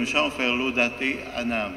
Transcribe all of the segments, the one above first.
chant faire Laudate Anam.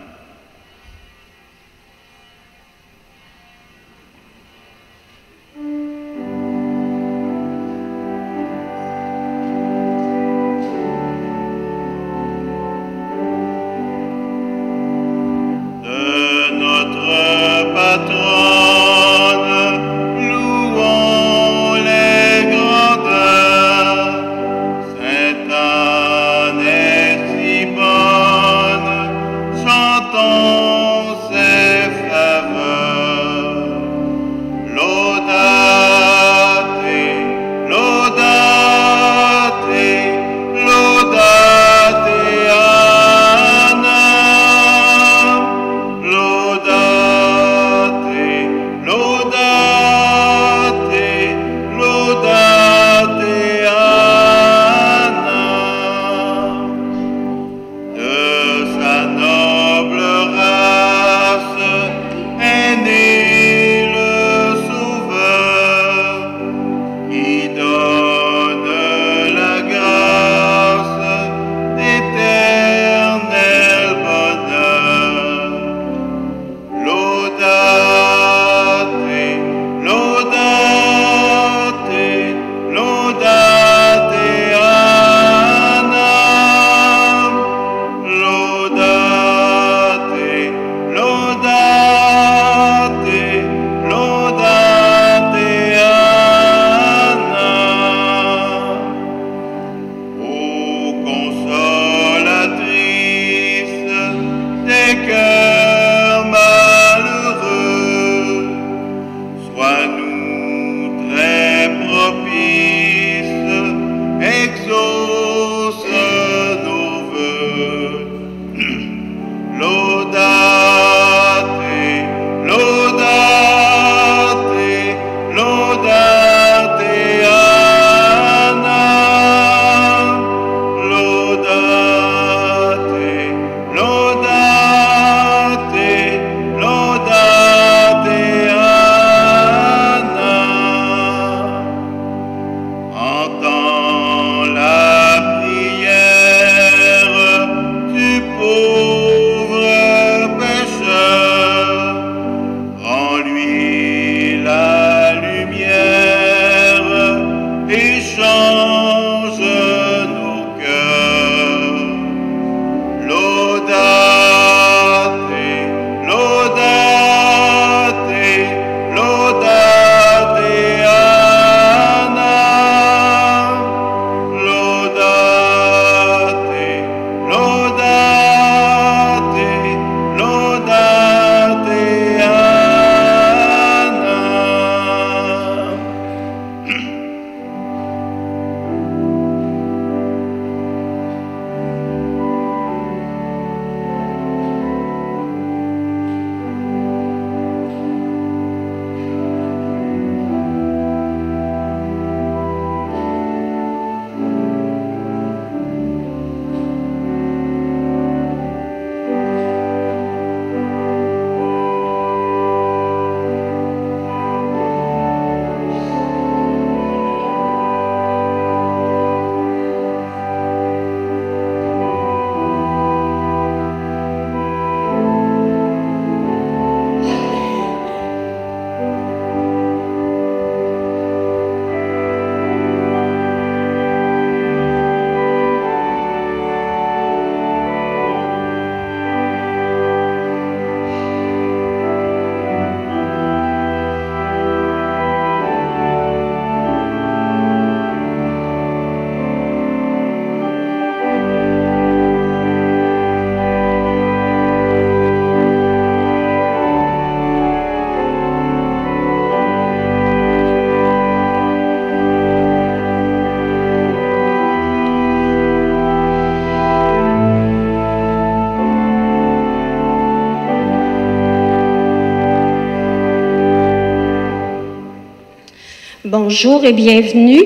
Bonjour et bienvenue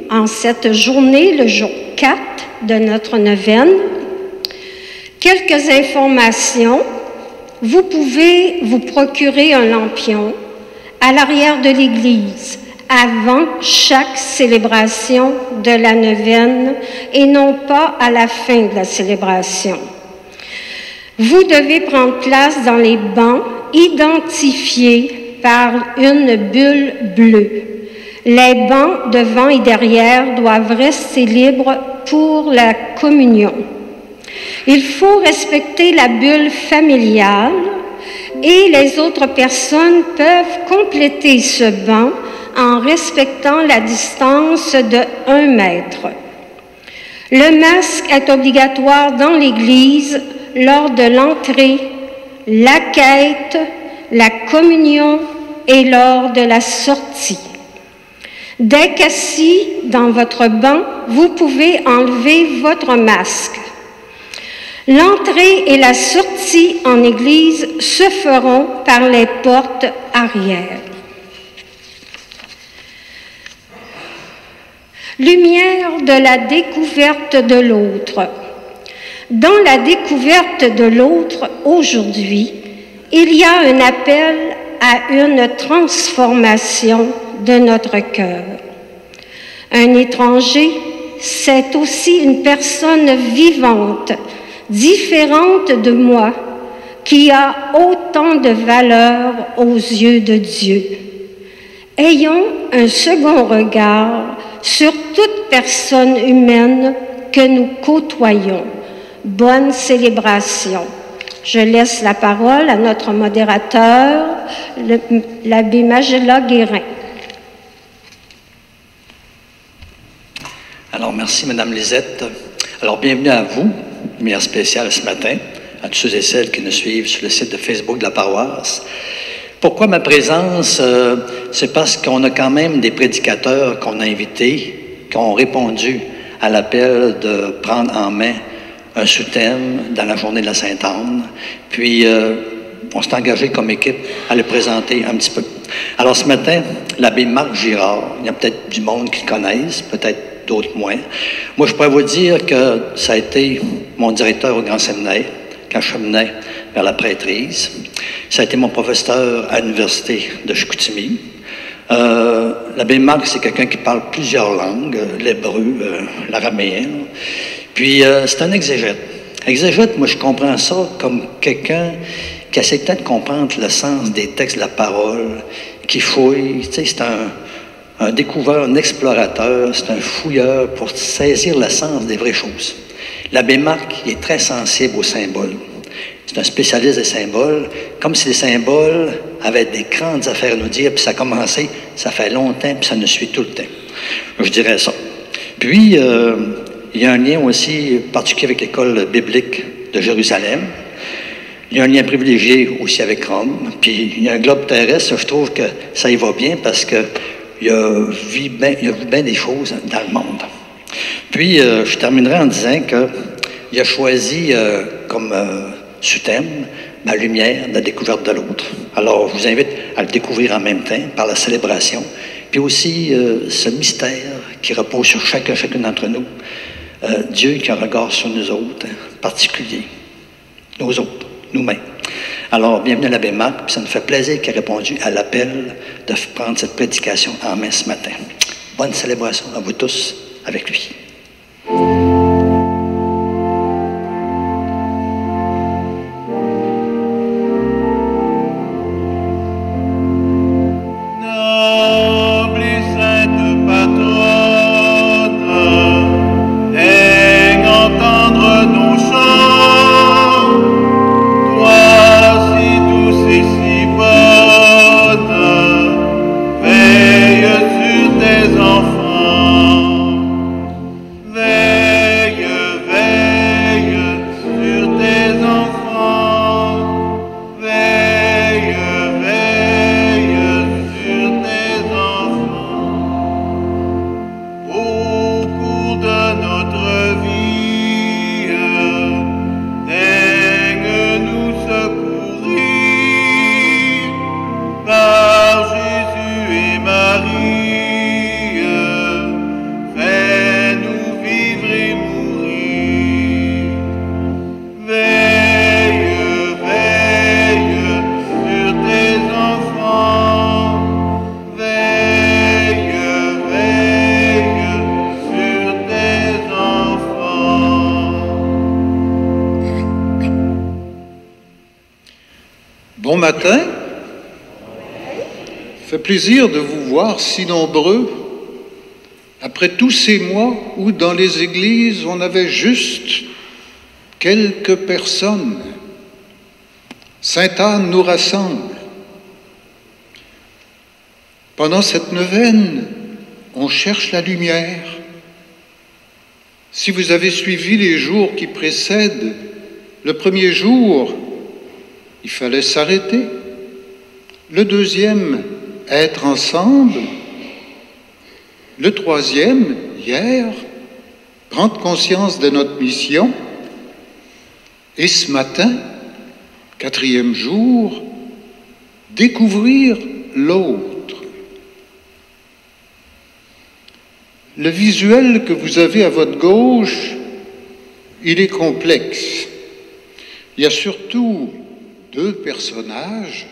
en cette journée, le jour 4 de notre neuvaine. Quelques informations. Vous pouvez vous procurer un lampion à l'arrière de l'église avant chaque célébration de la neuvaine et non pas à la fin de la célébration. Vous devez prendre place dans les bancs identifiés par une bulle bleue. Les bancs devant et derrière doivent rester libres pour la communion. Il faut respecter la bulle familiale et les autres personnes peuvent compléter ce banc en respectant la distance de 1 mètre. Le masque est obligatoire dans l'Église lors de l'entrée, la quête, la communion et lors de la sortie. Dès qu'assis dans votre banc, vous pouvez enlever votre masque. L'entrée et la sortie en Église se feront par les portes arrière. Lumière de la découverte de l'autre. Dans la découverte de l'autre aujourd'hui, il y a un appel à une transformation de notre cœur. Un étranger, c'est aussi une personne vivante, différente de moi, qui a autant de valeur aux yeux de Dieu. Ayons un second regard sur toute personne humaine que nous côtoyons. Bonne célébration. Je laisse la parole à notre modérateur, l'abbé Magella Guérin. Alors, merci, Madame Lisette. Alors, bienvenue à vous, lumière spéciale ce matin, à tous ceux et celles qui nous suivent sur le site de Facebook de la paroisse. Pourquoi ma présence? C'est parce qu'on a quand même des prédicateurs qu'on a invités, qui ont répondu à l'appel de prendre en main un sous-thème dans la journée de la Sainte-Anne. Puis, on s'est engagé comme équipe à le présenter un petit peu. Alors, ce matin, l'abbé Marc Girard, il y a peut-être du monde qui le connaissent, peut-être d'autres moins. Moi, je pourrais vous dire que ça a été mon directeur au Grand Séminaire, quand je cheminais vers la prêtrise. Ça a été mon professeur à l'Université de Chicoutimi. L'abbé Marc, c'est quelqu'un qui parle plusieurs langues, l'hébreu, l'araméen. Puis, c'est un exégète. Exégète, moi, je comprends ça comme quelqu'un qui essaie peut-être de comprendre le sens des textes de la parole, qui fouille. Tu sais, c'est un découvreur, un explorateur, c'est un fouilleur pour saisir le sens des vraies choses. L'abbé Marc, il est très sensible aux symboles. C'est un spécialiste des symboles, comme si les symboles avaient des grandes affaires à nous dire, puis ça a commencé, ça fait longtemps, puis ça nous suit tout le temps. Je dirais ça. Puis, il y a un lien aussi particulier avec l'école biblique de Jérusalem. Il y a un lien privilégié aussi avec Rome. Puis, il y a un globe terrestre, je trouve que ça y va bien parce qu'il a vu bien des choses dans le monde. Puis, je terminerai en disant qu'il a choisi comme sous-thème ma lumière, la découverte de l'autre. Alors, je vous invite à le découvrir en même temps par la célébration, puis aussi ce mystère qui repose sur chacun d'entre nous. Dieu qui a un regard sur nous autres, particulier, nos autres, nous-mêmes. Alors, bienvenue à l'abbé Marc, puis ça nous fait plaisir qu'il ait répondu à l'appel de prendre cette prédication en main ce matin. Bonne célébration à vous tous avec lui. matin. Fait plaisir de vous voir si nombreux. Après tous ces mois où dans les églises on avait juste quelques personnes, Sainte-Anne nous rassemble. Pendant cette neuvaine, on cherche la lumière. Si vous avez suivi les jours qui précèdent, le premier jour, il fallait s'arrêter. Le deuxième, être ensemble. Le troisième, hier, prendre conscience de notre mission. Et ce matin, quatrième jour, découvrir l'autre. Le visuel que vous avez à votre gauche, il est complexe. Il y a surtout deux personnages,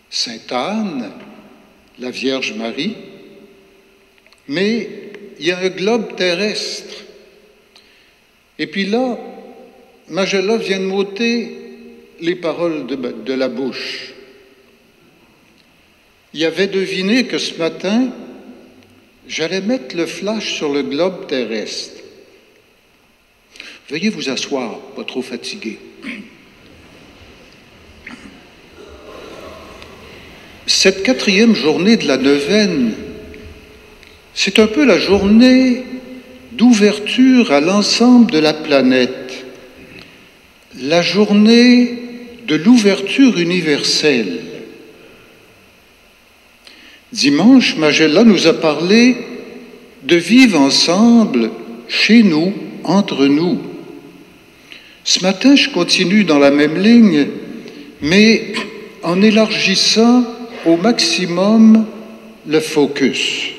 Sainte-Anne, la Vierge Marie, mais il y a un globe terrestre. Et puis là, Magella vient de m'ôter les paroles de la bouche. Il avait deviné que ce matin, j'allais mettre le flash sur le globe terrestre. Veuillez vous asseoir, pas trop fatigué. Cette quatrième journée de la neuvaine, c'est un peu la journée d'ouverture à l'ensemble de la planète, la journée de l'ouverture universelle. Dimanche, Magella nous a parlé de vivre ensemble, chez nous, entre nous. Ce matin, je continue dans la même ligne, mais en élargissant au maximum le focus.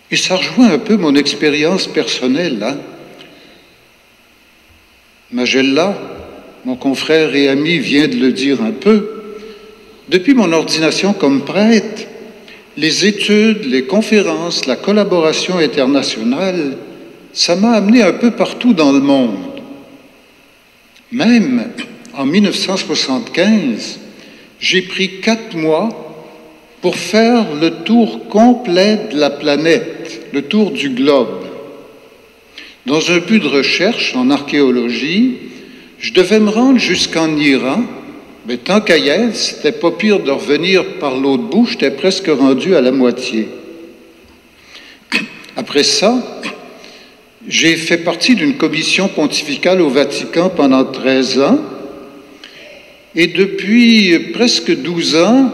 Et ça rejoint un peu mon expérience personnelle. Magella, mon confrère et ami, vient de le dire un peu. Depuis mon ordination comme prêtre, les études, les conférences, la collaboration internationale, ça m'a amené un peu partout dans le monde. Même en 1975, j'ai pris 4 mois pour faire le tour complet de la planète, le tour du globe. Dans un but de recherche en archéologie, je devais me rendre jusqu'en Iran. Mais tant qu'à y être, c'était pas pire de revenir par l'autre bout, j'étais presque rendu à la moitié. Après ça, j'ai fait partie d'une commission pontificale au Vatican pendant 13 ans, et depuis presque 12 ans,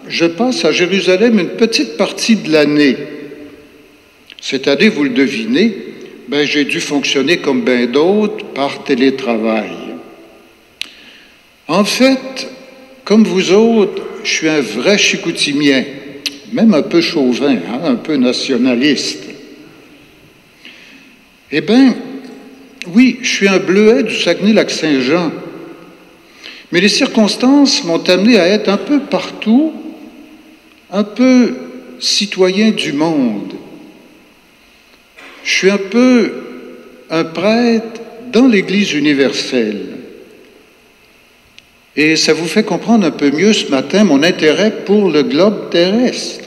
je passe à Jérusalem une petite partie de l'année. Cette année, vous le devinez, j'ai dû fonctionner comme bien d'autres par télétravail. En fait, comme vous autres, je suis un vrai Chicoutimien, même un peu chauvin, un peu nationaliste. Eh bien, oui, je suis un bleuet du Saguenay-Lac-Saint-Jean, mais les circonstances m'ont amené à être un peu partout, un peu citoyen du monde. Je suis un peu un prêtre dans l'Église universelle. Et ça vous fait comprendre un peu mieux ce matin mon intérêt pour le globe terrestre.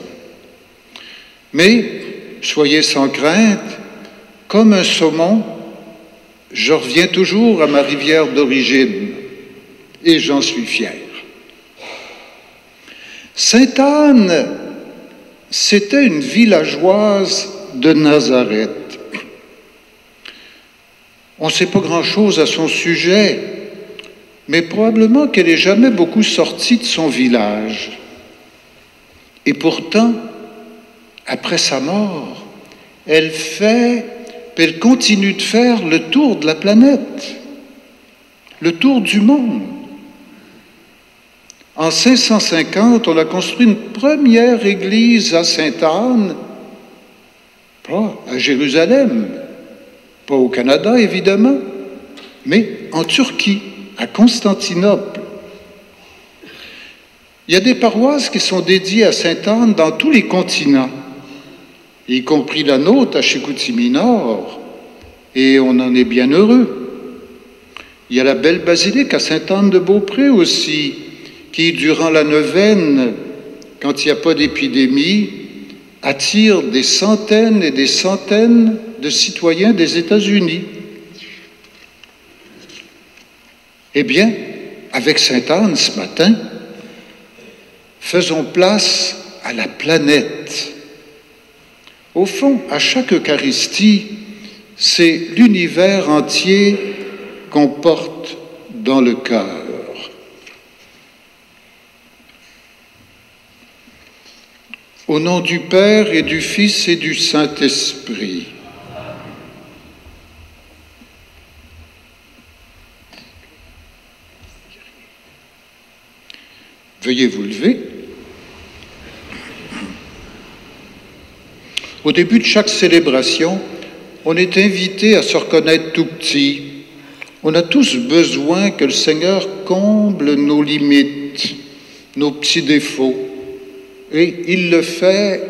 Mais, soyez sans crainte, comme un saumon, je reviens toujours à ma rivière d'origine, et j'en suis fier. Sainte-Anne, c'était une villageoise de Nazareth. On ne sait pas grand-chose à son sujet, mais probablement qu'elle n'est jamais beaucoup sortie de son village. Et pourtant, après sa mort, elle continue de faire le tour de la planète, le tour du monde. En 550, on a construit une première église à Sainte-Anne, pas à Jérusalem, pas au Canada évidemment, mais en Turquie, à Constantinople. Il y a des paroisses qui sont dédiées à Sainte-Anne dans tous les continents, y compris la nôtre à Chicoutimi-Nord, et on en est bien heureux. Il y a la belle basilique à Sainte-Anne-de-Beaupré aussi, qui, durant la neuvaine, quand il n'y a pas d'épidémie, attire des centaines et des centaines de citoyens des États-Unis. Eh bien, avec Sainte-Anne ce matin, faisons place à la planète. Au fond, à chaque Eucharistie, c'est l'univers entier qu'on porte dans le cœur. Au nom du Père et du Fils et du Saint-Esprit. Veuillez vous lever. Au début de chaque célébration, on est invité à se reconnaître tout petit. On a tous besoin que le Seigneur comble nos limites, nos petits défauts. Et il le fait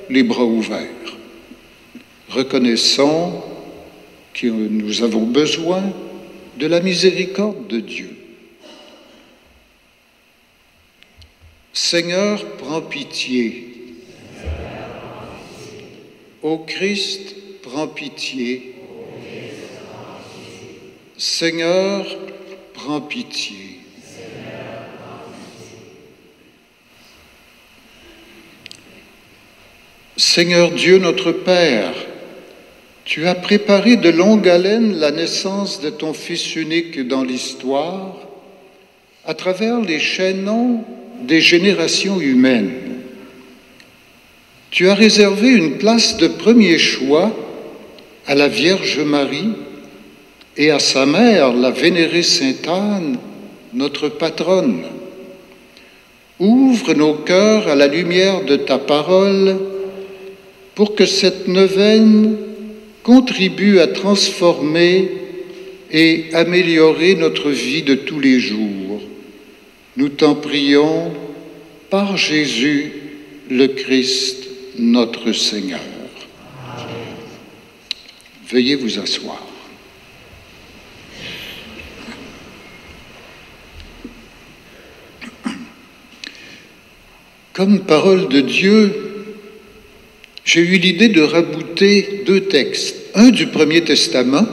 les bras ouverts. Reconnaissons que nous avons besoin de la miséricorde de Dieu. Seigneur, prends pitié. Ô Christ, prends pitié. Seigneur, prends pitié. Seigneur Dieu notre Père, tu as préparé de longue haleine la naissance de ton Fils unique dans l'histoire à travers les chaînons des générations humaines. Tu as réservé une place de premier choix à la Vierge Marie et à sa mère, la vénérée Sainte Anne, notre patronne. Ouvre nos cœurs à la lumière de ta parole pour que cette neuvaine contribue à transformer et améliorer notre vie de tous les jours. Nous t'en prions par Jésus le Christ, notre Seigneur. Veuillez vous asseoir. Comme parole de Dieu, j'ai eu l'idée de rabouter deux textes. Un du Premier Testament,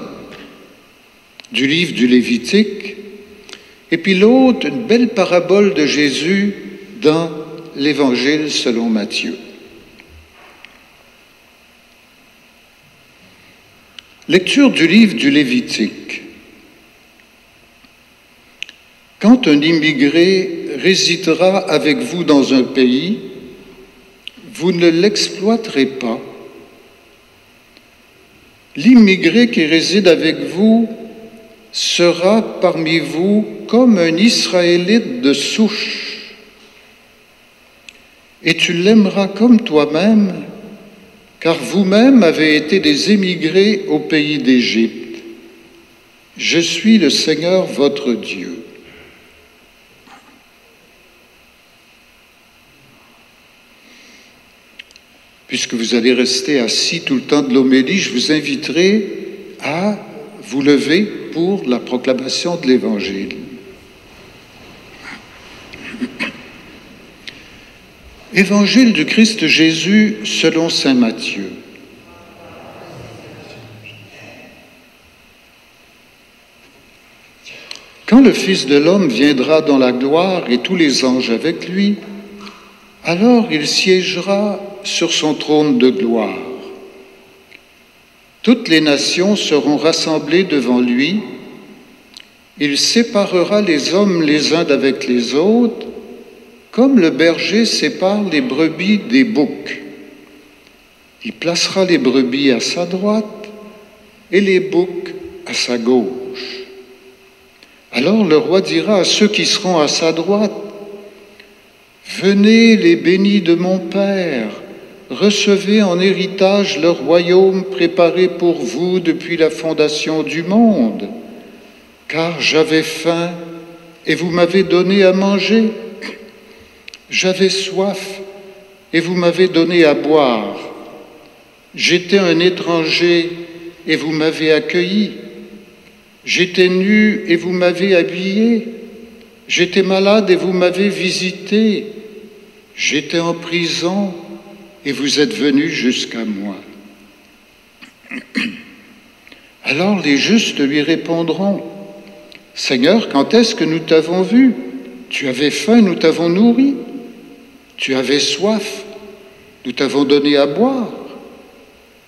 du livre du Lévitique, et puis l'autre, une belle parabole de Jésus dans l'Évangile selon Matthieu. Lecture du livre du Lévitique. Quand un immigré résidera avec vous dans un pays, vous ne l'exploiterez pas. L'immigré qui réside avec vous sera parmi vous comme un Israélite de souche, et tu l'aimeras comme toi-même, car vous-même avez été des émigrés au pays d'Égypte. Je suis le Seigneur votre Dieu. Puisque vous allez rester assis tout le temps de l'homélie, je vous inviterai à vous lever pour la proclamation de l'Évangile. Évangile du Christ Jésus selon saint Matthieu. Quand le Fils de l'homme viendra dans la gloire et tous les anges avec lui, alors il siégera sur son trône de gloire. Toutes les nations seront rassemblées devant lui. Il séparera les hommes les uns d'avec les autres, comme le berger sépare les brebis des boucs. Il placera les brebis à sa droite et les boucs à sa gauche. Alors le roi dira à ceux qui seront à sa droite, « Venez les bénis de mon Père, recevez en héritage le royaume préparé pour vous depuis la fondation du monde, car j'avais faim et vous m'avez donné à manger, j'avais soif et vous m'avez donné à boire, j'étais un étranger et vous m'avez accueilli, J'étais nu et vous m'avez habillé. J'étais malade et vous m'avez visité. J'étais en prison et vous êtes venus jusqu'à moi. Alors les justes lui répondront, « Seigneur, quand est-ce que nous t'avons vu? Tu avais faim, nous t'avons nourri. Tu avais soif, nous t'avons donné à boire.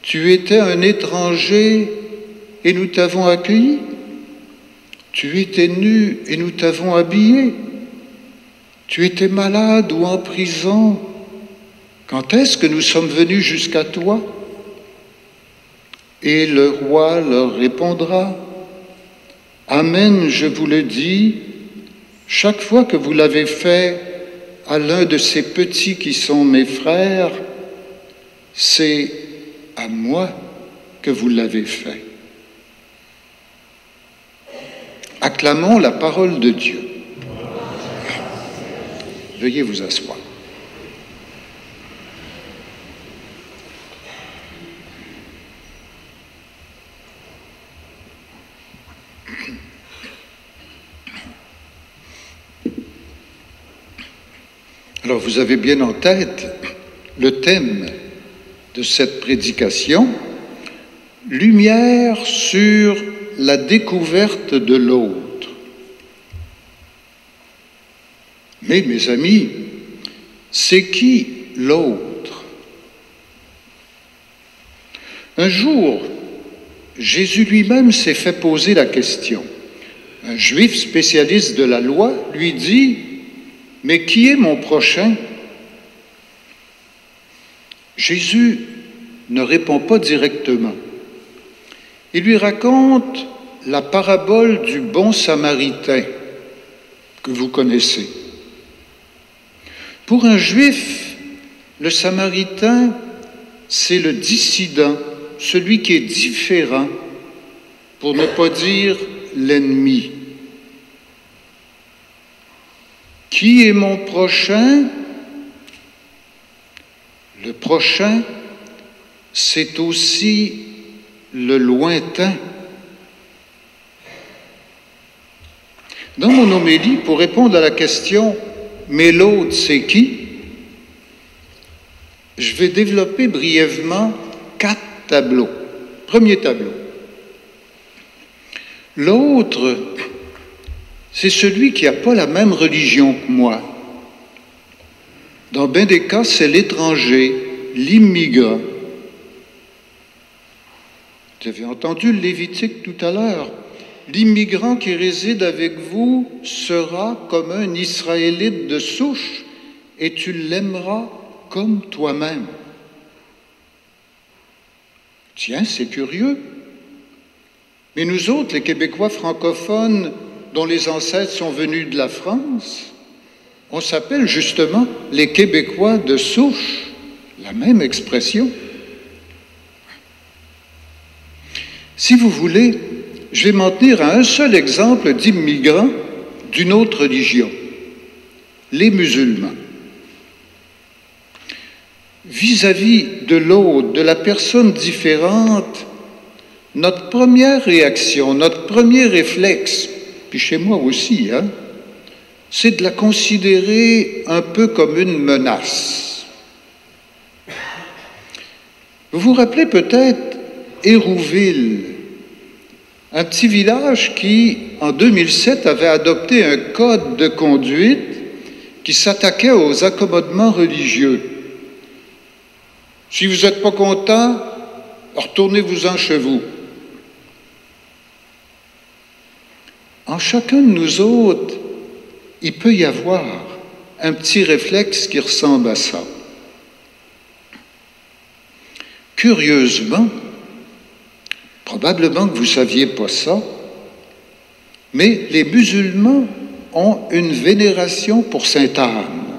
Tu étais un étranger et nous t'avons accueilli. Tu étais nu et nous t'avons habillé. Tu étais malade ou en prison. Quand est-ce que nous sommes venus jusqu'à toi? » Et le roi leur répondra, « Amen, je vous le dis, chaque fois que vous l'avez fait à l'un de ces petits qui sont mes frères, c'est à moi que vous l'avez fait. » Acclamons la parole de Dieu. Veuillez vous asseoir. Alors, vous avez bien en tête le thème de cette prédication, lumière sur la découverte de l'autre. Mais, mes amis, c'est qui l'autre? Un jour, Jésus lui-même s'est fait poser la question. Un juif spécialiste de la loi lui dit, « Mais qui est mon prochain ?» Jésus ne répond pas directement. Il lui raconte la parabole du bon Samaritain que vous connaissez. Pour un juif, le Samaritain, c'est le dissident, celui qui est différent, pour ne pas dire l'ennemi. Qui est mon prochain? Le prochain, c'est aussi le lointain. Dans mon homélie, pour répondre à la question « Mais l'autre, c'est qui ?» je vais développer brièvement 4 tableaux. Premier tableau. L'autre, c'est celui qui n'a pas la même religion que moi. Dans bien des cas, c'est l'étranger, l'immigrant. Vous avez entendu le Lévitique tout à l'heure. L'immigrant qui réside avec vous sera comme un Israélite de souche et tu l'aimeras comme toi-même. Tiens, c'est curieux. Mais nous autres, les Québécois francophones dont les ancêtres sont venus de la France, on s'appelle justement les Québécois de souche, la même expression. Si vous voulez, je vais m'en tenir à un seul exemple d'immigrants d'une autre religion, les musulmans. Vis-à-vis de l'autre, de la personne différente, notre première réaction, notre premier réflexe, puis chez moi aussi, c'est de la considérer un peu comme une menace. Vous vous rappelez peut-être Hérouville, un petit village qui, en 2007, avait adopté un code de conduite qui s'attaquait aux accommodements religieux. Si vous n'êtes pas content, retournez-vous-en chez vous. En chacun de nous autres, il peut y avoir un petit réflexe qui ressemble à ça. Curieusement, probablement que vous ne saviez pas ça, mais les musulmans ont une vénération pour Sainte Anne.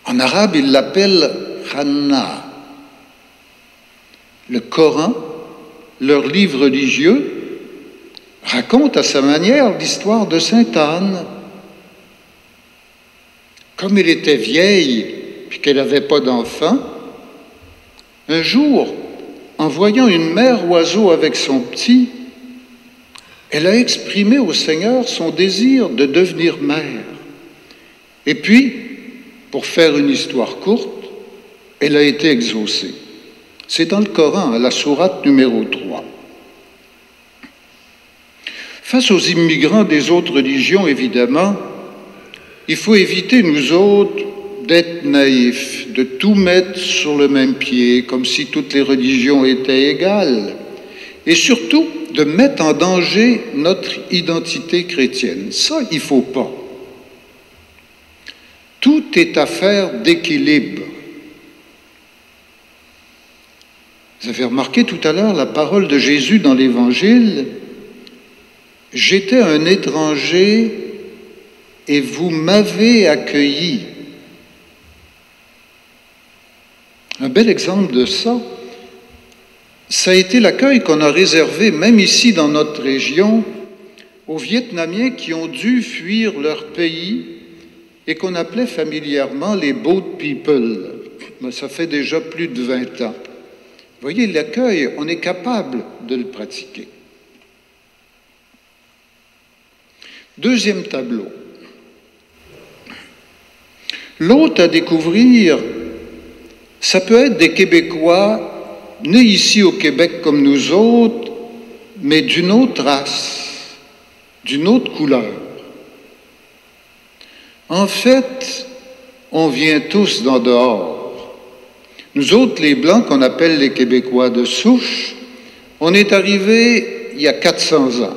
En arabe, ils l'appellent Hanna. Le Coran, leur livre religieux, raconte à sa manière l'histoire de Sainte Anne. Comme elle était vieille et qu'elle n'avait pas d'enfant, un jour, en voyant une mère oiseau avec son petit, Elle a exprimé au Seigneur son désir de devenir mère. Et puis, pour faire une histoire courte, elle a été exaucée. C'est dans le Coran, à la sourate numéro 3. Face aux immigrants des autres religions, évidemment, il faut éviter, nous autres, d'être naïfs, de tout mettre sur le même pied, comme si toutes les religions étaient égales, et surtout de mettre en danger notre identité chrétienne. Ça, il ne faut pas. Tout est affaire d'équilibre. Vous avez remarqué tout à l'heure la parole de Jésus dans l'Évangile. « J'étais un étranger et vous m'avez accueilli. » Un bel exemple de ça, ça a été l'accueil qu'on a réservé, même ici dans notre région, aux Vietnamiens qui ont dû fuir leur pays et qu'on appelait familièrement les boat people. Mais ça fait déjà plus de 20 ans. Vous voyez, l'accueil, on est capable de le pratiquer. Deuxième tableau. L'hôte à découvrir, ça peut être des Québécois nés ici au Québec comme nous autres, mais d'une autre race, d'une autre couleur. En fait, on vient tous d'en dehors. Nous autres, les Blancs, qu'on appelle les Québécois de souche, on est arrivés il y a 400 ans.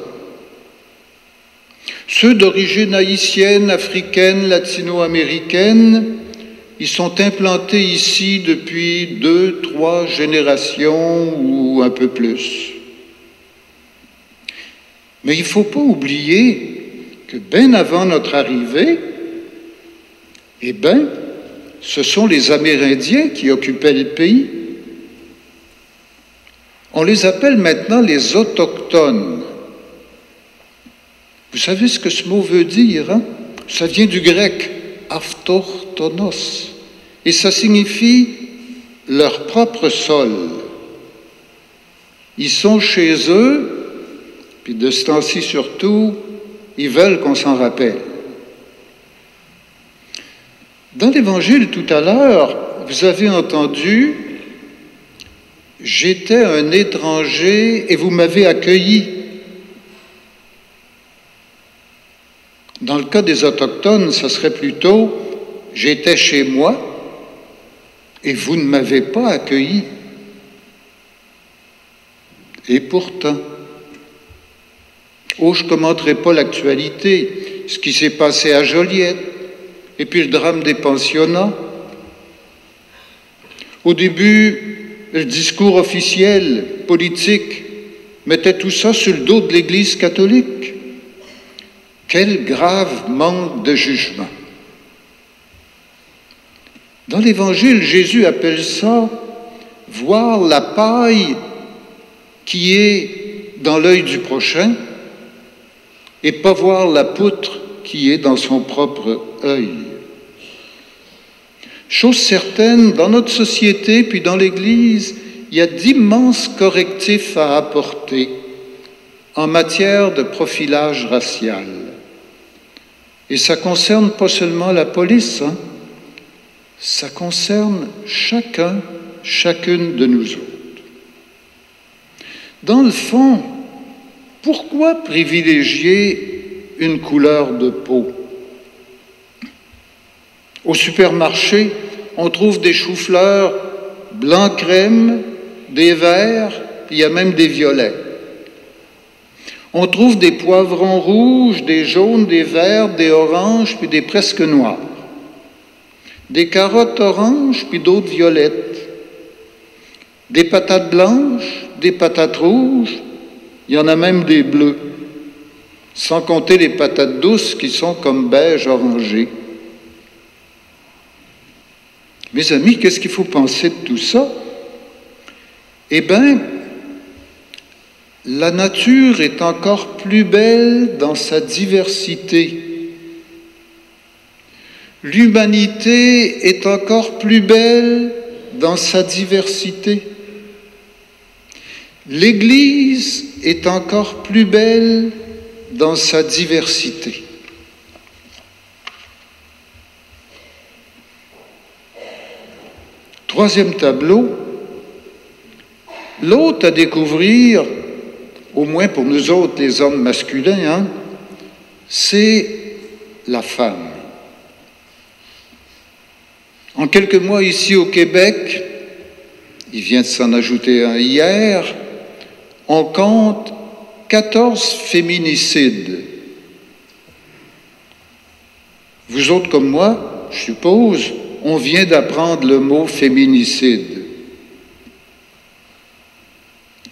Ceux d'origine haïtienne, africaine, latino-américaine, ils sont implantés ici depuis 2, 3 générations ou un peu plus. Mais il ne faut pas oublier que bien avant notre arrivée, eh bien, ce sont les Amérindiens qui occupaient le pays. On les appelle maintenant les Autochtones. Vous savez ce que ce mot veut dire, hein? Ça vient du grec « avtortonos » et ça signifie « leur propre sol ». Ils sont chez eux, puis de ce temps-ci surtout, ils veulent qu'on s'en rappelle. Dans l'Évangile tout à l'heure, vous avez entendu « J'étais un étranger et vous m'avez accueilli ». Dans le cas des Autochtones, ça serait plutôt « J'étais chez moi et vous ne m'avez pas accueilli ». Et pourtant, je ne commenterai pas l'actualité, ce qui s'est passé à Joliette, et puis le drame des pensionnats. Au début, le discours officiel, politique, mettait tout ça sur le dos de l'Église catholique. Quel grave manque de jugement. Dans l'Évangile, Jésus appelle ça « voir la paille qui est dans l'œil du prochain et pas voir la poutre qui est dans son propre œil. » Chose certaine, dans notre société puis dans l'Église, il y a d'immenses correctifs à apporter en matière de profilage racial. Et ça concerne pas seulement la police, hein? Ça concerne chacun, chacune de nous autres. Dans le fond, pourquoi privilégier une couleur de peau? Au supermarché, on trouve des choux-fleurs blanc crème, des verts, puis il y a même des violets. On trouve des poivrons rouges, des jaunes, des verts, des oranges, puis des presque noirs. Des carottes oranges, puis d'autres violettes. Des patates blanches, des patates rouges, il y en a même des bleues. Sans compter les patates douces qui sont comme beige orangé. Mes amis, qu'est-ce qu'il faut penser de tout ça? Eh bien, la nature est encore plus belle dans sa diversité. L'humanité est encore plus belle dans sa diversité. L'Église est encore plus belle dans sa diversité. Troisième tableau, l'hôte à découvrir, au moins pour nous autres, les hommes masculins, c'est la femme. En quelques mois ici au Québec, il vient de s'en ajouter un hier, on compte 14 féminicides. Vous autres comme moi, je suppose, on vient d'apprendre le mot féminicide.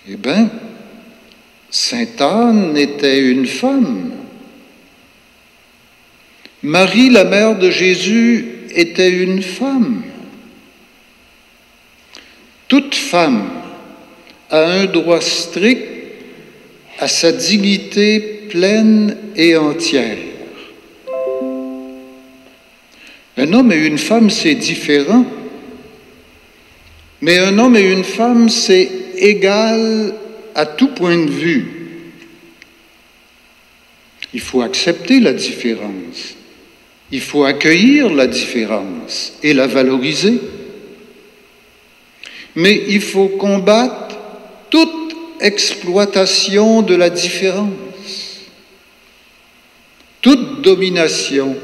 Eh bien, Sainte Anne était une femme. Marie, la mère de Jésus, était une femme. Toute femme a un droit strict à sa dignité pleine et entière. Un homme et une femme, c'est différent, mais un homme et une femme, c'est égal à tout point de vue. Il faut accepter la différence. Il faut accueillir la différence et la valoriser. Mais il faut combattre toute exploitation de la différence, toute domination,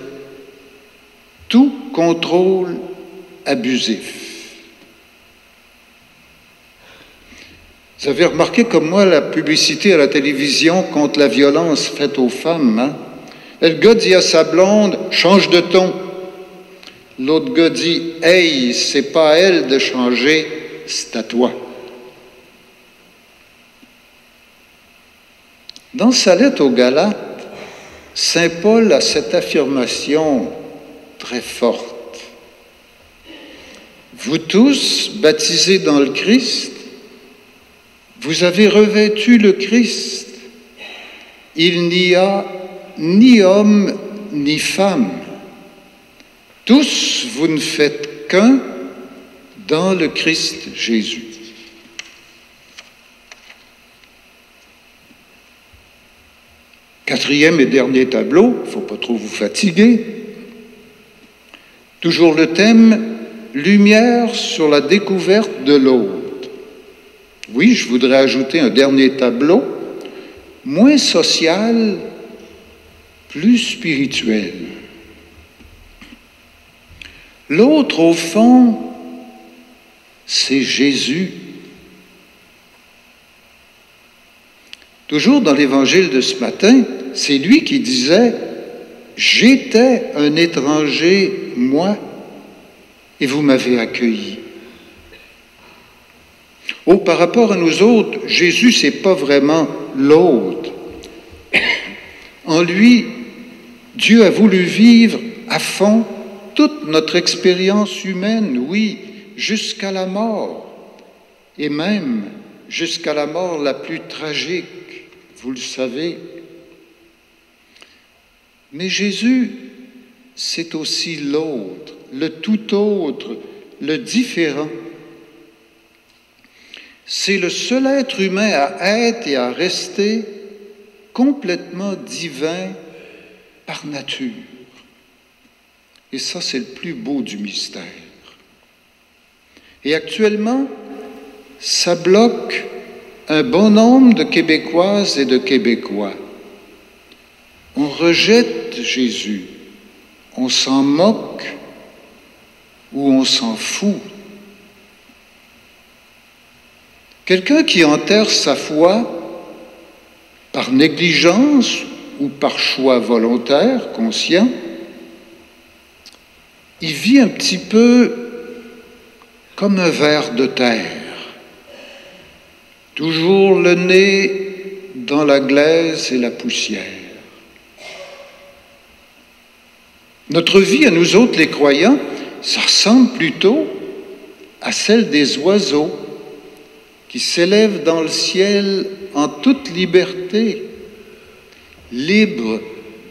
tout contrôle abusif. Vous avez remarqué comme moi la publicité à la télévision contre la violence faite aux femmes. Le gars dit à sa blonde, change de ton. L'autre gars dit, hey, c'est pas à elle de changer, c'est à toi. Dans sa lettre aux Galates, Saint Paul a cette affirmation très forte. Vous tous, baptisés dans le Christ, vous avez revêtu le Christ. Il n'y a ni homme ni femme. Tous, vous ne faites qu'un dans le Christ Jésus. Quatrième et dernier tableau, il ne faut pas trop vous fatiguer. Toujours le thème « Lumière sur la découverte de l'autre ». Oui, je voudrais ajouter un dernier tableau, moins social, plus spirituel. L'autre, au fond, c'est Jésus. Toujours dans l'évangile de ce matin, c'est lui qui disait « J'étais un étranger, moi, et vous m'avez accueilli. » Oh, par rapport à nous autres, Jésus, c'est pas vraiment l'autre. En lui, Dieu a voulu vivre à fond toute notre expérience humaine, oui, jusqu'à la mort, et même jusqu'à la mort la plus tragique, vous le savez. Mais Jésus, c'est aussi l'autre, le tout autre, le différent. C'est le seul être humain à être et à rester complètement divin par nature. Et ça, c'est le plus beau du mystère. Et actuellement, ça bloque un bon nombre de Québécoises et de Québécois. On rejette Jésus, on s'en moque ou on s'en fout. Quelqu'un qui enterre sa foi par négligence ou par choix volontaire, conscient, il vit un petit peu comme un ver de terre, toujours le nez dans la glaise et la poussière. Notre vie, à nous autres les croyants, ça ressemble plutôt à celle des oiseaux qui s'élèvent dans le ciel en toute liberté, libres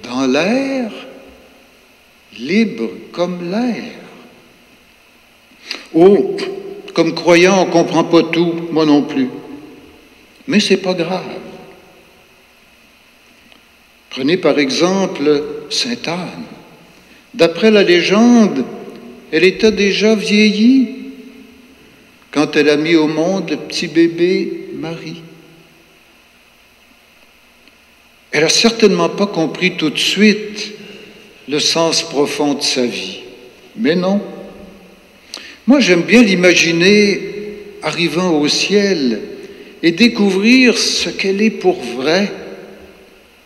dans l'air, libres comme l'air. Oh, comme croyant, on ne comprend pas tout, moi non plus. Mais ce n'est pas grave. Prenez par exemple Sainte Anne. D'après la légende, elle était déjà vieillie quand elle a mis au monde le petit bébé Marie. Elle n'a certainement pas compris tout de suite le sens profond de sa vie. Mais non. Moi, j'aime bien l'imaginer arrivant au ciel et découvrir ce qu'elle est pour vrai.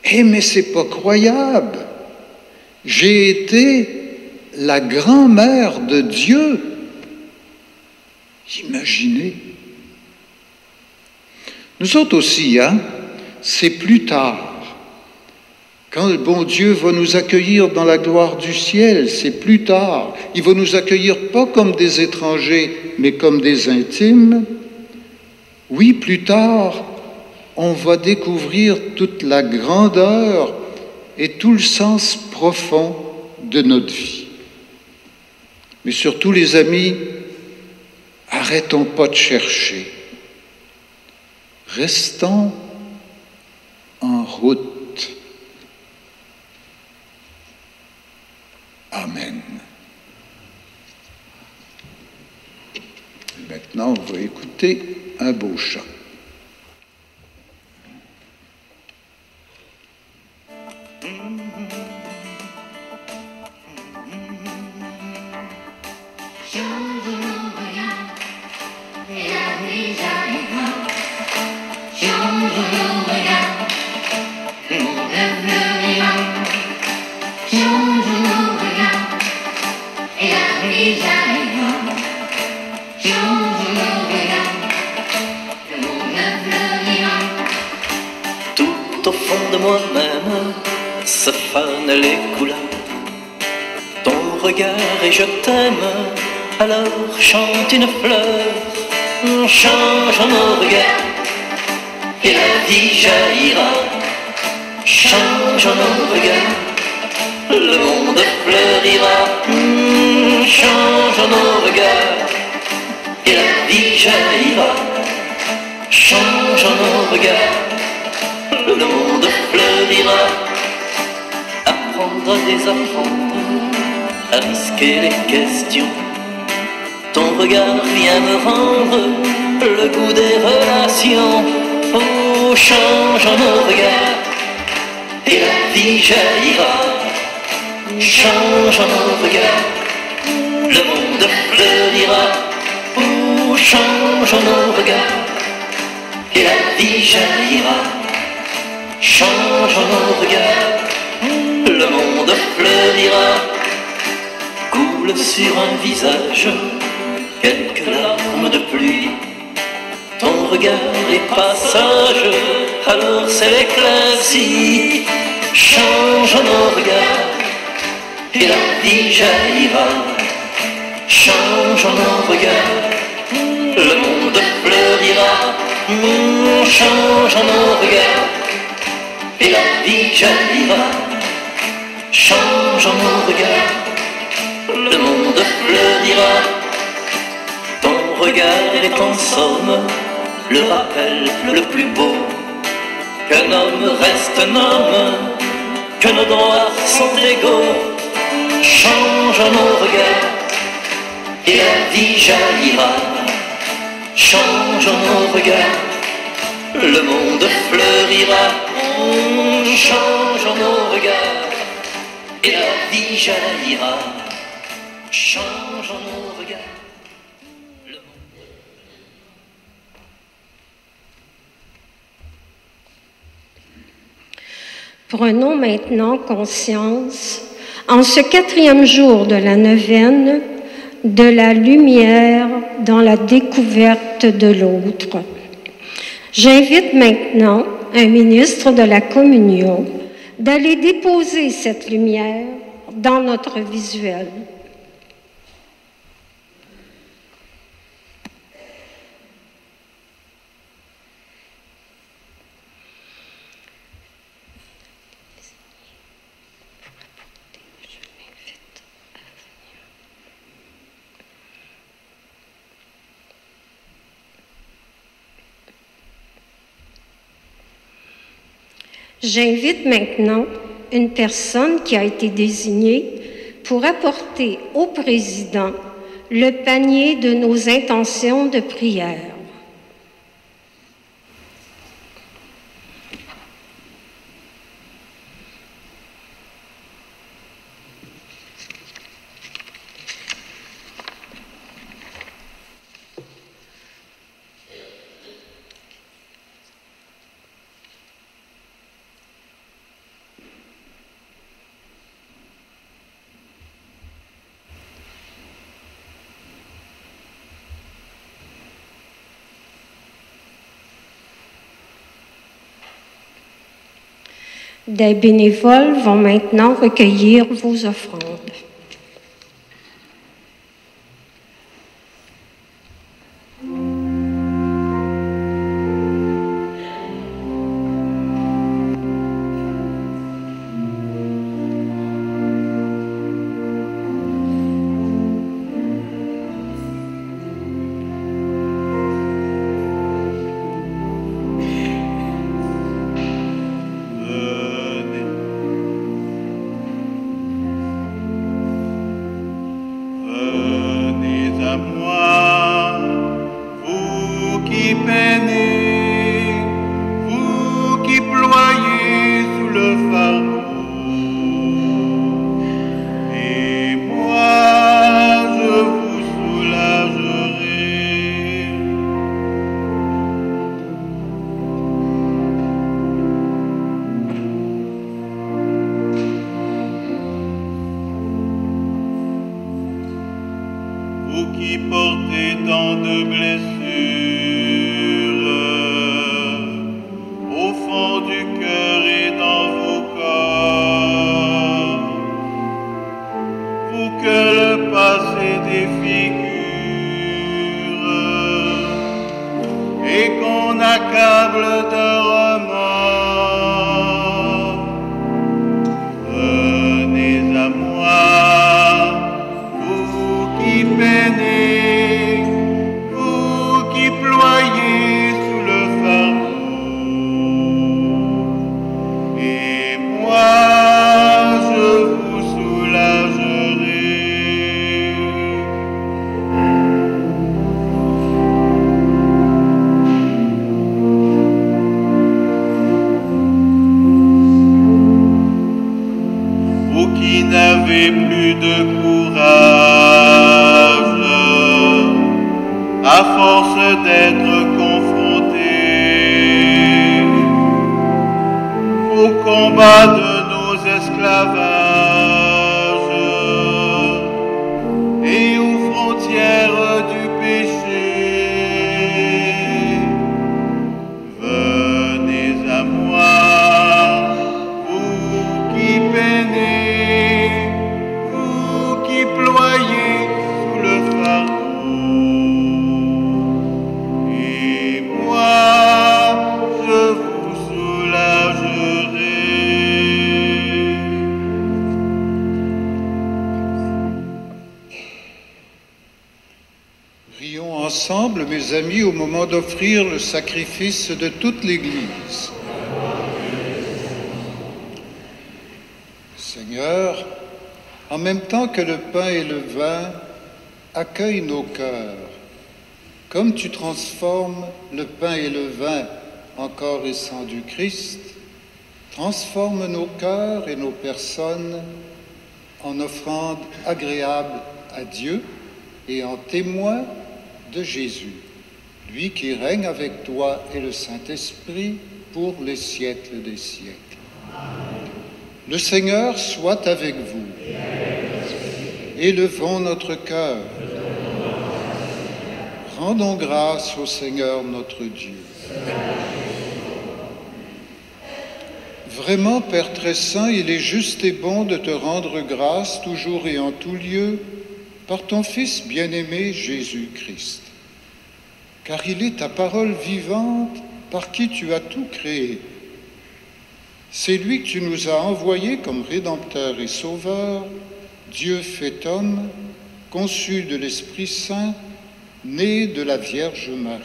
Eh, mais c'est pas croyable. J'ai été la grand-mère de Dieu. Imaginez. Nous autres aussi, hein, c'est plus tard. Quand le bon Dieu va nous accueillir dans la gloire du ciel, c'est plus tard. Il va nous accueillir pas comme des étrangers, mais comme des intimes. Oui, plus tard, on va découvrir toute la grandeur et tout le sens profond de notre vie. Mais surtout, les amis, arrêtons pas de chercher. Restons en route. Amen. Maintenant, on va écouter un beau chant. Tout au fond de moi-même se fanent les couleurs. Ton regard et je t'aime, alors chante une fleur. Change nos regards et la vie jaillira. Change nos regards, le monde fleurira. Change nos regards et la vie jaillira. Change nos regards, le monde fleurira. Apprendre à désapprendre, à risquer les questions. Ton regard vient me rendre le goût des relations. Oh, change nos regards et la vie jaillira. Change nos regards, le monde fleurira. Oh, change nos regards et la vie jaillira. Change nos regards, le monde fleurira. Coule sur un visage quelques larmes de pluie. Ton regard est passage, alors c'est l'éclaircie. Change nos regards et la vie jaillira. Change nos regards, le monde fleurira. Change nos regards et la vie jaillira. Change nos regards, le monde fleurira. Ton regard est en somme le rappel le plus beau. Qu'un homme reste un homme, que nos droits sont égaux. Change nos regards et la vie jaillira. Change nos regards, le monde fleurira. Change nos regards et la vie jaillira. Change nos regards. Prenons maintenant conscience, en ce 4e jour de la neuvaine, de la lumière dans la découverte de l'autre. J'invite maintenant un ministre de la Communion d'aller déposer cette lumière dans notre visuel. J'invite maintenant une personne qui a été désignée pour apporter au président le panier de nos intentions de prière. Des bénévoles vont maintenant recueillir vos offrandes. Ensemble, mes amis, au moment d'offrir le sacrifice de toute l'Église. Seigneur, en même temps que le pain et le vin, accueille nos cœurs. Comme tu transformes le pain et le vin en corps et sang du Christ, transforme nos cœurs et nos personnes en offrande agréable à Dieu et en témoin de Jésus, lui qui règne avec toi et le Saint-Esprit pour les siècles des siècles. Amen. Le Seigneur soit avec vous. Élevons notre cœur. Rendons grâce au Seigneur notre Dieu. Vraiment, Père très saint, il est juste et bon de te rendre grâce toujours et en tout lieu par ton Fils bien-aimé Jésus-Christ. Car il est ta parole vivante par qui tu as tout créé. C'est lui que tu nous as envoyé comme Rédempteur et Sauveur, Dieu fait homme, conçu de l'Esprit Saint, né de la Vierge Marie.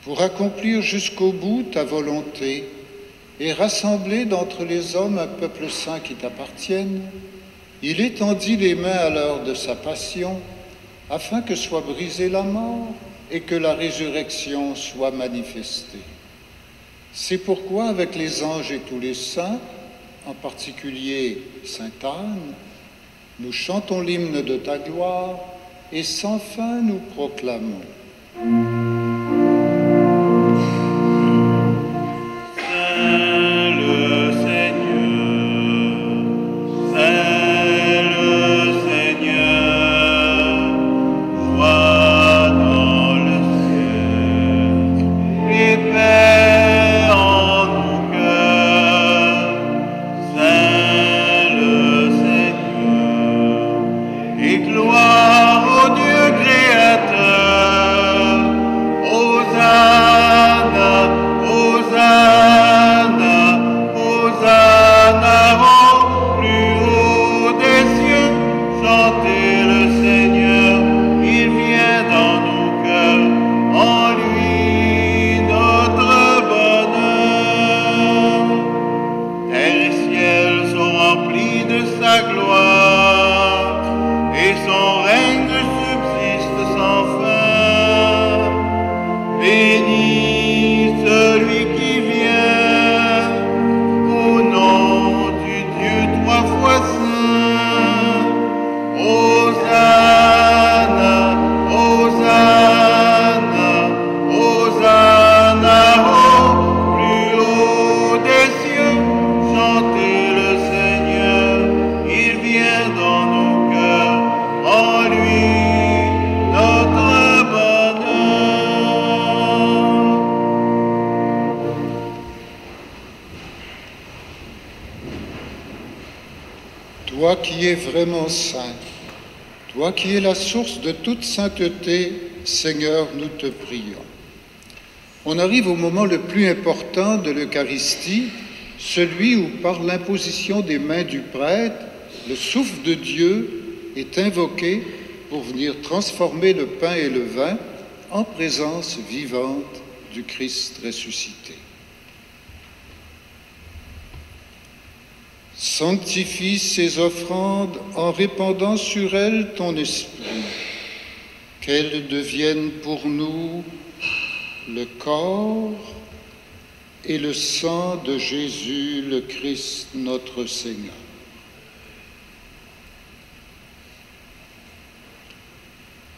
Pour accomplir jusqu'au bout ta volonté, et rassemblé d'entre les hommes un peuple saint qui t'appartienne, il étendit les mains à l'heure de sa passion, afin que soit brisée la mort et que la résurrection soit manifestée. C'est pourquoi, avec les anges et tous les saints, en particulier Sainte Anne, nous chantons l'hymne de ta gloire et sans fin nous proclamons. Toi qui es vraiment saint, toi qui es la source de toute sainteté, Seigneur, nous te prions. On arrive au moment le plus important de l'Eucharistie, celui où, par l'imposition des mains du prêtre, le souffle de Dieu est invoqué pour venir transformer le pain et le vin en présence vivante du Christ ressuscité. Sanctifie ces offrandes en répandant sur elles ton esprit, qu'elles deviennent pour nous le corps et le sang de Jésus le Christ notre Seigneur.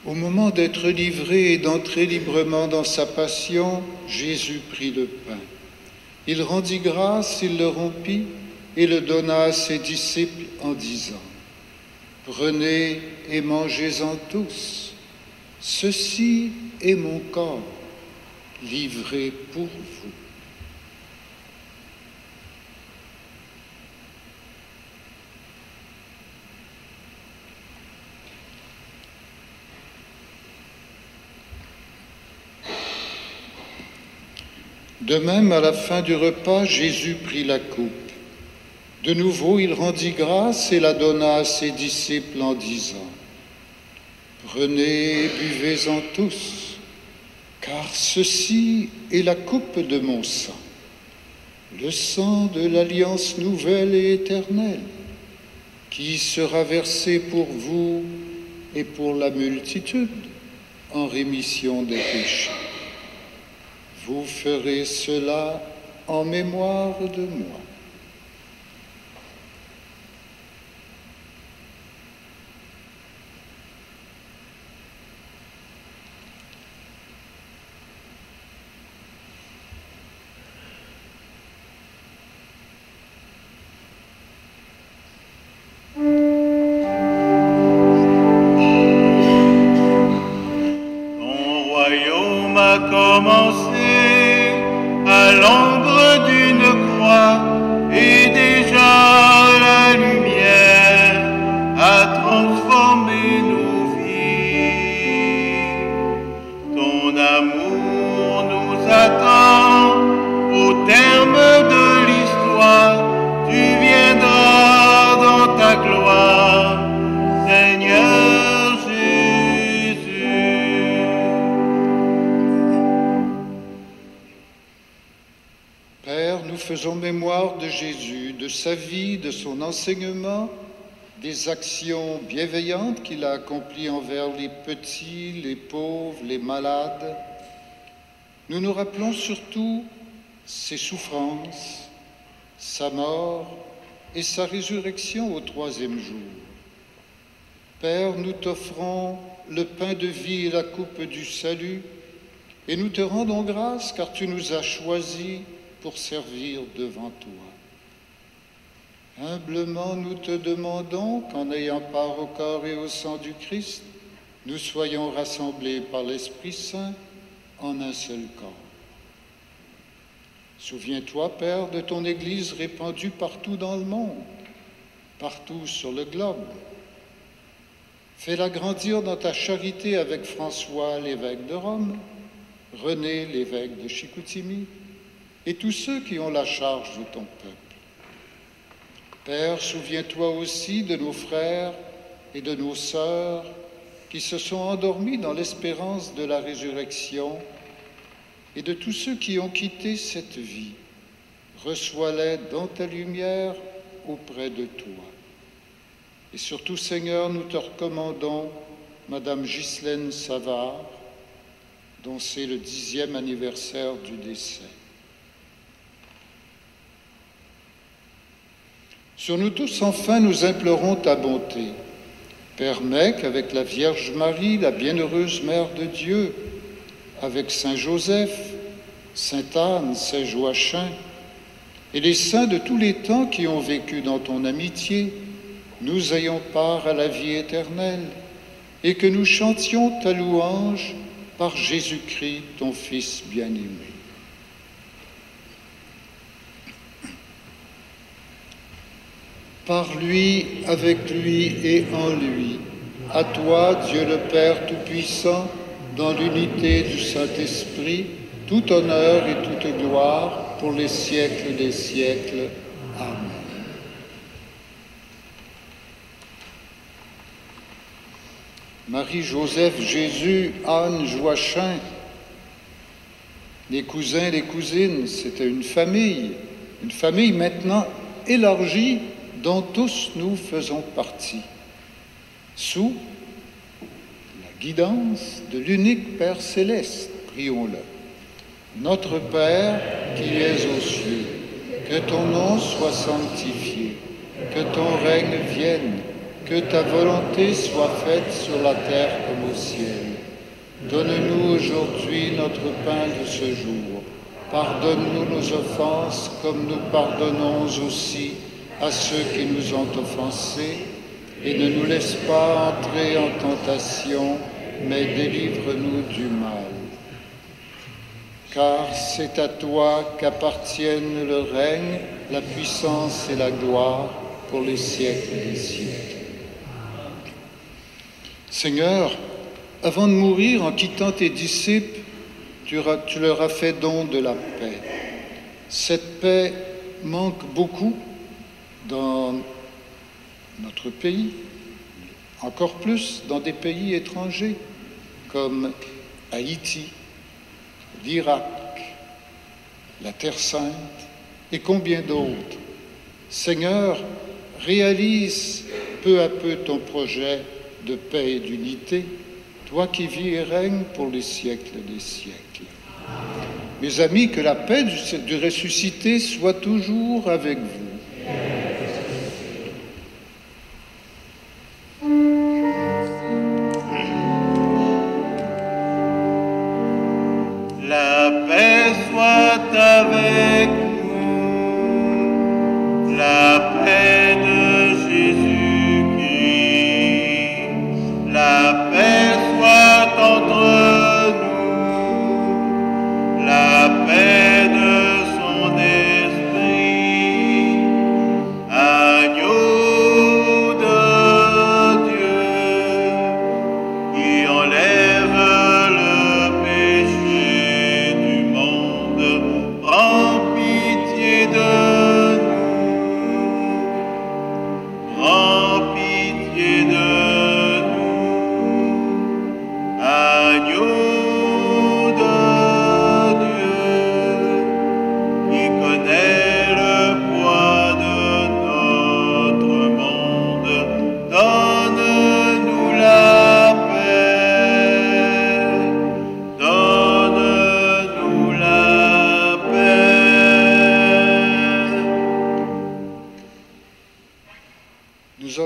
Au moment d'être livré et d'entrer librement dans sa passion, Jésus prit le pain. Il rendit grâce, il le rompit et le donna à ses disciples en disant : « Prenez et mangez-en tous. Ceci est mon corps, livré pour vous. » De même, à la fin du repas, Jésus prit la coupe. De nouveau, il rendit grâce et la donna à ses disciples en disant : « Prenez et buvez-en tous, car ceci est la coupe de mon sang, le sang de l'alliance nouvelle et éternelle, qui sera versé pour vous et pour la multitude en rémission des péchés. Vous ferez cela en mémoire de moi. » Commencé à l'ombre d'une croix et déjà la lumière a transformé nos vies. Ton amour nous attend au terme de l'histoire. Tu viendras dans ta gloire, Seigneur Jésus. Père, nous faisons mémoire de Jésus, de sa vie, de son enseignement, des actions bienveillantes qu'il a accomplies envers les petits, les pauvres, les malades. Nous nous rappelons surtout ses souffrances, sa mort et sa résurrection au troisième jour. Père, nous t'offrons le pain de vie et la coupe du salut, et nous te rendons grâce car tu nous as choisis pour servir devant toi. Humblement, nous te demandons qu'en ayant part au corps et au sang du Christ, nous soyons rassemblés par l'Esprit Saint en un seul corps. Souviens-toi, Père, de ton Église répandue partout dans le monde, partout sur le globe. Fais-la grandir dans ta charité avec François, l'évêque de Rome, René, l'évêque de Chicoutimi, et tous ceux qui ont la charge de ton peuple. Père, souviens-toi aussi de nos frères et de nos sœurs qui se sont endormis dans l'espérance de la résurrection et de tous ceux qui ont quitté cette vie. Reçois-les dans ta lumière auprès de toi. Et surtout, Seigneur, nous te recommandons Madame Ghislaine Savard, dont c'est le 10e anniversaire du décès. Sur nous tous, enfin, nous implorons ta bonté. Permets qu'avec la Vierge Marie, la bienheureuse Mère de Dieu, avec Saint Joseph, Sainte Anne, Saint Joachim, et les saints de tous les temps qui ont vécu dans ton amitié, nous ayons part à la vie éternelle, et que nous chantions ta louange par Jésus-Christ, ton Fils bien-aimé. Par lui, avec lui et en lui, à toi, Dieu le Père Tout-Puissant, dans l'unité du Saint-Esprit, tout honneur et toute gloire pour les siècles des siècles. Amen. Marie, Joseph, Jésus, Anne, Joachim, les cousins, les cousines, c'était une famille maintenant élargie dont tous nous faisons partie, sous la guidance de l'unique Père céleste, prions-le. Notre Père qui es aux cieux, que ton nom soit sanctifié, que ton règne vienne, que ta volonté soit faite sur la terre comme au ciel. Donne-nous aujourd'hui notre pain de ce jour. Pardonne-nous nos offenses comme nous pardonnons aussi à ceux qui nous ont offensés. Et ne nous laisse pas entrer en tentation, mais délivre-nous du mal. Car c'est à toi qu'appartiennent le règne, la puissance et la gloire pour les siècles des siècles. Seigneur, avant de mourir, en quittant tes disciples, tu leur as fait don de la paix. Cette paix manque beaucoup dans notre pays, encore plus dans des pays étrangers comme Haïti, l'Irak, la Terre Sainte et combien d'autres. Seigneur, réalise peu à peu ton projet de paix et d'unité, toi qui vis et règnes pour les siècles des siècles. Mes amis, que la paix du ressuscité soit toujours avec vous. La paix soit avec nous, la paix de Jésus-Christ, la paix soit entre nous, la paix de son esprit, agneau de Dieu, qui enlève le péché du monde, remplis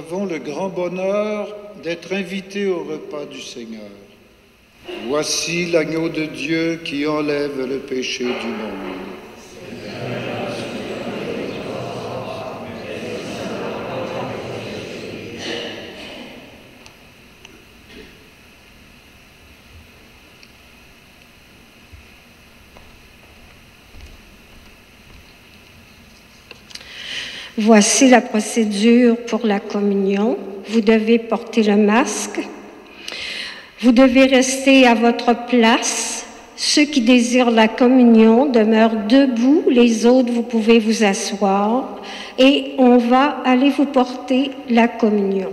avons le grand bonheur d'être invités au repas du Seigneur. Voici l'agneau de Dieu qui enlève le péché du monde. Voici la procédure pour la communion. Vous devez porter le masque. Vous devez rester à votre place. Ceux qui désirent la communion demeurent debout. Les autres, vous pouvez vous asseoir. Et on va aller vous porter la communion.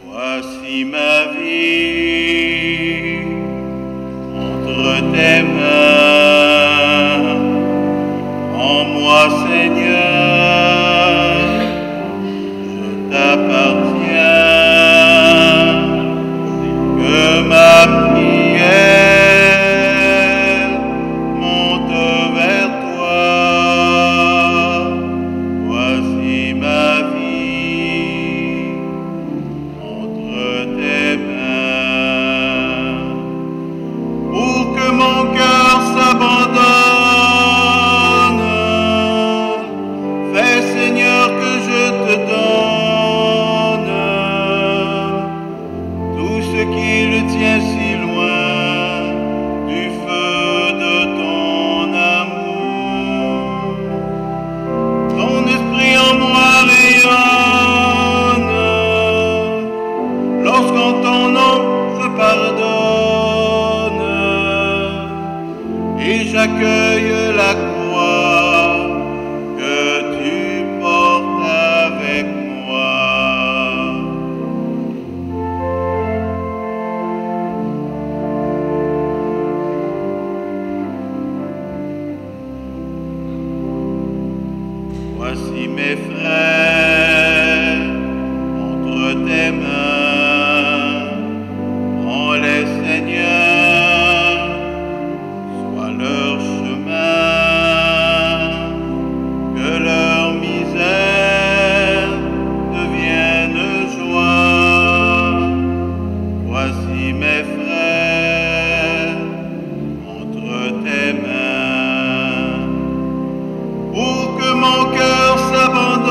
Voici ma vie entre tes mains, en moi Seigneur, je t'appartiens, que ma prière monte vers toi. Voici ma vie entre tes mains, pour que mon cœur s'abandonne. Fais Seigneur que je te donne tout ce qui le tient si loin du feu de ton amour. Ton esprit en moi rayonne, lorsqu'en ton nom je pardonne, et j'accueille la croix que tu portes avec moi. Voici mes frères entre tes mains, prends-les Seigneur, sois leur chemin, que leur misère devienne joie. Voici mes frères entre tes mains, pour que mon cœur s'abandonne.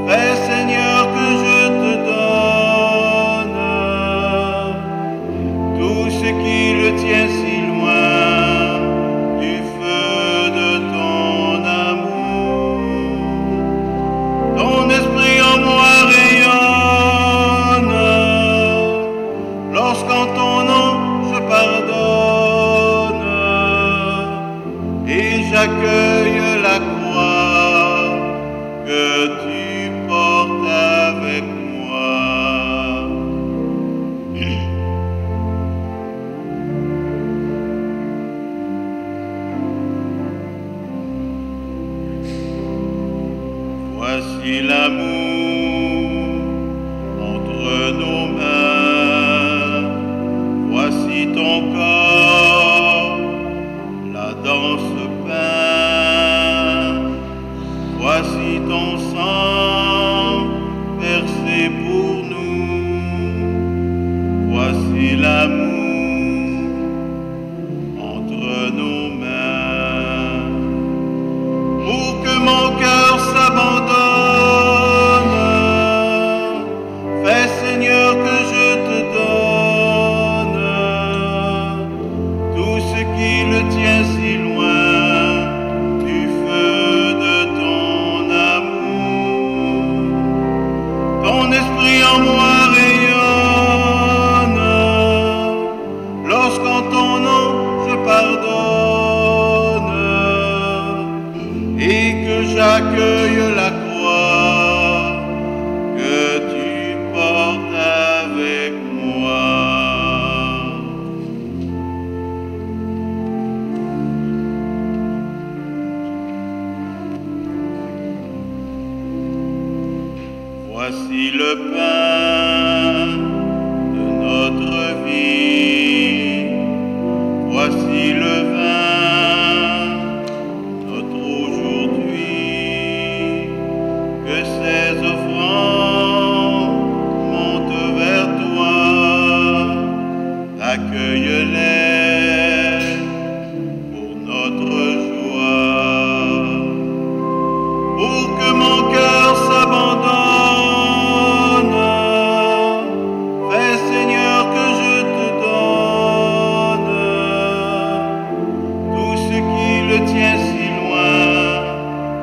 Fais Seigneur que je te donne tout ce qui le tient si loin du feu de ton amour. Ton esprit en moi rayonne, lorsqu'en ton nom je pardonne, et j'accueille la croix que tu portes avec moi. Voici l'amour entre nos mains, voici ton corps, la danse peint, voici ton sang versé pour nous, voici l'amour la croix que tu portes avec moi. Voici le pain de notre vie, voici le vin, notre aujourd'hui, que ces offrandes montent vers toi, accueille-les pour notre joie, pour que mon cœur s'abandonne. Tiens si loin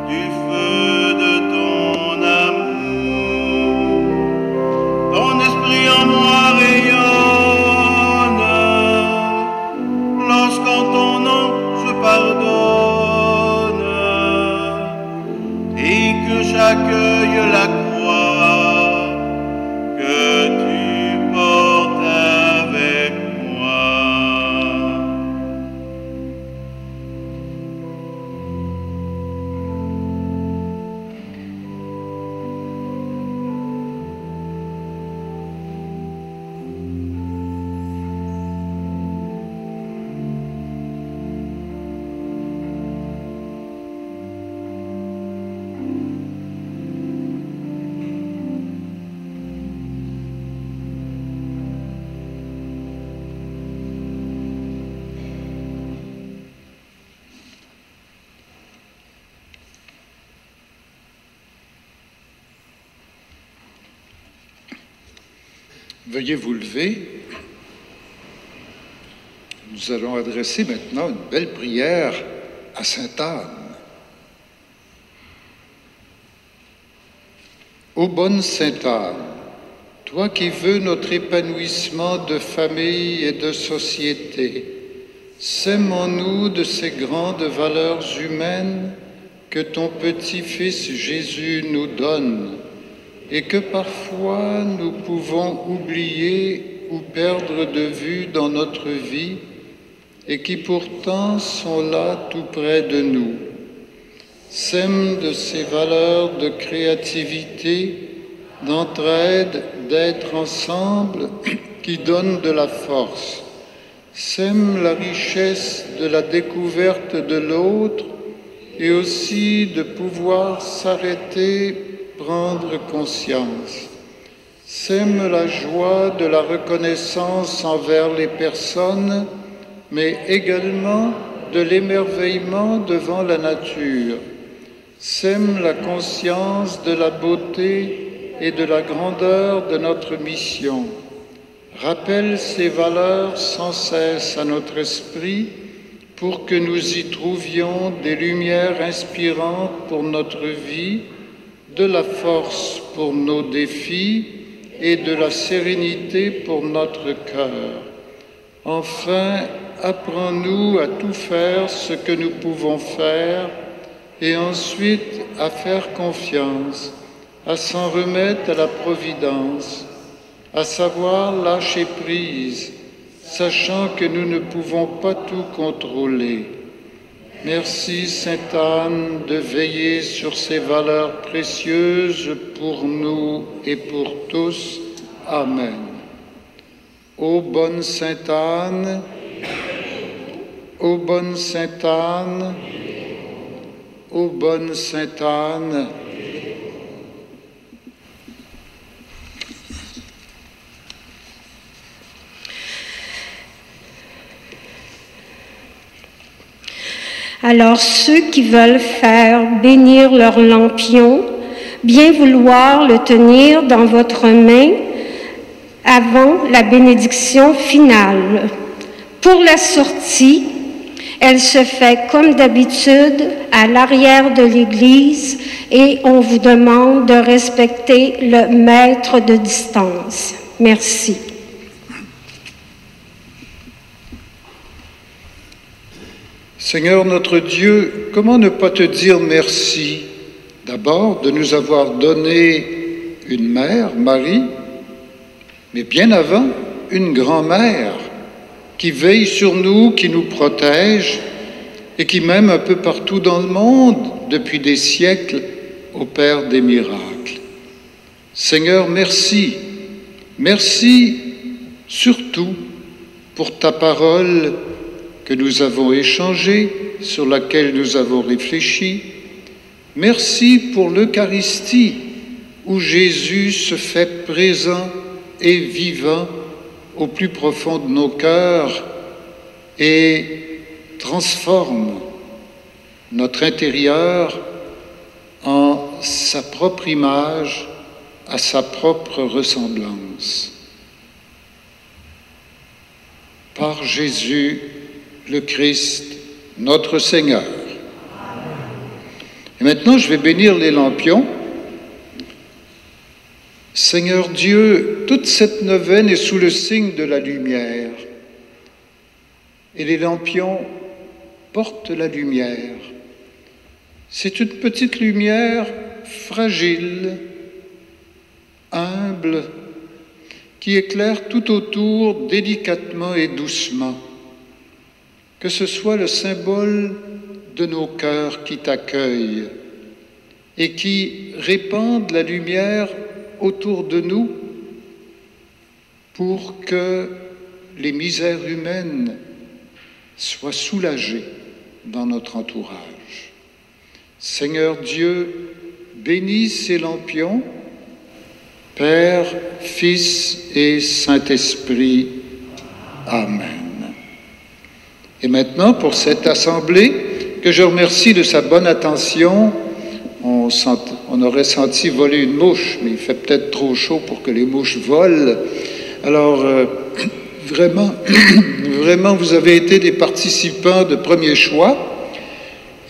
du feu de ton amour, ton esprit en moi rayonne, lorsqu'en ton nom je pardonne, et que j'accueille la croix que tu portes avec moi. Veuillez vous lever. Nous allons adresser maintenant une belle prière à Sainte Anne. Ô bonne Sainte Anne, toi qui veux notre épanouissement de famille et de société, sème en nous de ces grandes valeurs humaines que ton petit-fils Jésus nous donne, et que parfois nous pouvons oublier ou perdre de vue dans notre vie, et qui pourtant sont là tout près de nous. Sème de ces valeurs de créativité, d'entraide, d'être ensemble, qui donnent de la force. Sème la richesse de la découverte de l'autre, et aussi de pouvoir s'arrêter, prendre conscience. Sème la joie de la reconnaissance envers les personnes, mais également de l'émerveillement devant la nature. Sème la conscience de la beauté et de la grandeur de notre mission. Rappelle ces valeurs sans cesse à notre esprit pour que nous y trouvions des lumières inspirantes pour notre vie, de la force pour nos défis et de la sérénité pour notre cœur. Enfin, apprends-nous à tout faire ce que nous pouvons faire et ensuite à faire confiance, à s'en remettre à la providence, à savoir lâcher prise, sachant que nous ne pouvons pas tout contrôler. Merci, Sainte Anne, de veiller sur ces valeurs précieuses pour nous et pour tous. Amen. Ô bonne Sainte Anne, ô bonne Sainte Anne, ô bonne Sainte Anne, Alors ceux qui veulent faire bénir leur lampion, bien vouloir le tenir dans votre main avant la bénédiction finale. Pour la sortie, elle se fait comme d'habitude à l'arrière de l'église et on vous demande de respecter le mètre de distance. Merci. Seigneur notre Dieu, comment ne pas te dire merci D'abord, de nous avoir donné une mère, Marie, mais bien avant, une grand-mère qui veille sur nous, qui nous protège et qui, même un peu partout dans le monde, depuis des siècles, opère des miracles. Seigneur, merci. Merci surtout pour ta parole que nous avons échangée, sur laquelle nous avons réfléchi. Merci pour l'Eucharistie, où Jésus se fait présent et vivant au plus profond de nos cœurs et transforme notre intérieur en sa propre image, à sa propre ressemblance. Par Jésus le Christ, notre Seigneur. Et maintenant, je vais bénir les lampions. Seigneur Dieu, toute cette neuvaine est sous le signe de la lumière. Et les lampions portent la lumière. C'est une petite lumière fragile, humble, qui éclaire tout autour délicatement et doucement. Que ce soit le symbole de nos cœurs qui t'accueillent et qui répandent la lumière autour de nous pour que les misères humaines soient soulagées dans notre entourage. Seigneur Dieu, bénis ces lampions, Père, Fils et Saint-Esprit. Amen. Et maintenant, pour cette assemblée, que je remercie de sa bonne attention, on aurait senti voler une mouche, mais il fait peut-être trop chaud pour que les mouches volent. Alors, vraiment, vous avez été des participants de premier choix.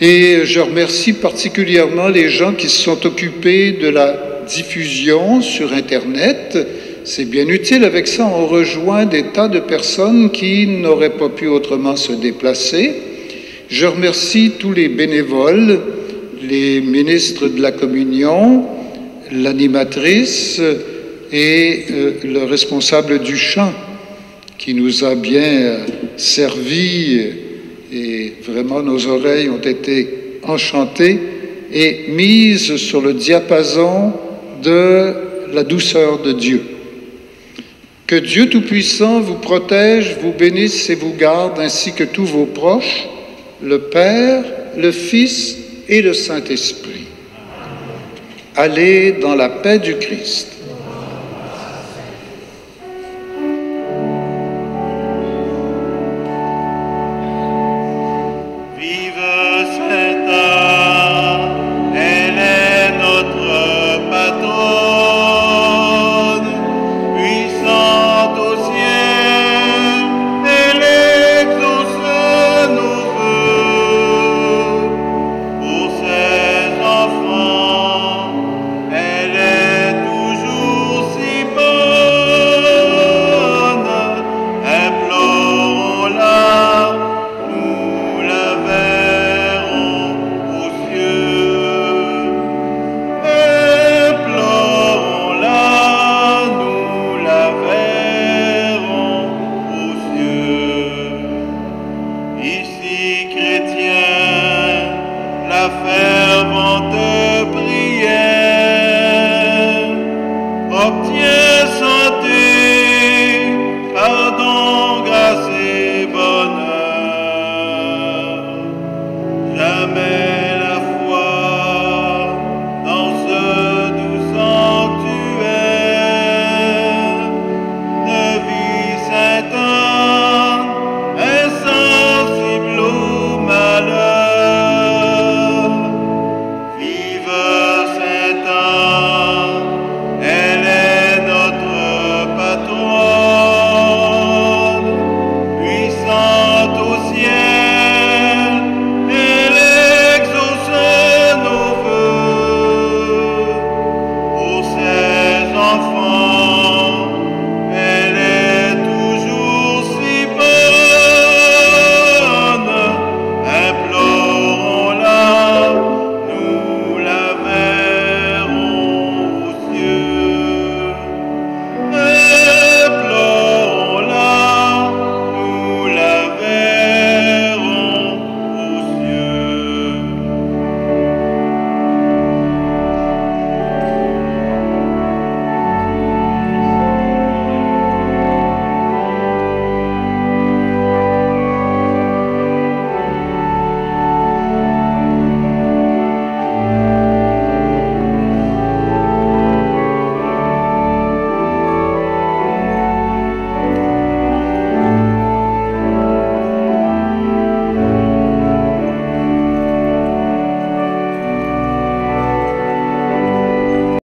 Et je remercie particulièrement les gens qui se sont occupés de la diffusion sur Internet. C'est bien utile. Avec ça, on rejoint des tas de personnes qui n'auraient pas pu autrement se déplacer. Je remercie tous les bénévoles, les ministres de la Communion, l'animatrice et le responsable du chant qui nous a bien servi et vraiment nos oreilles ont été enchantées et mises sur le diapason de la douceur de Dieu. Que Dieu Tout-Puissant vous protège, vous bénisse et vous garde, ainsi que tous vos proches, le Père, le Fils et le Saint-Esprit. Allez dans la paix du Christ.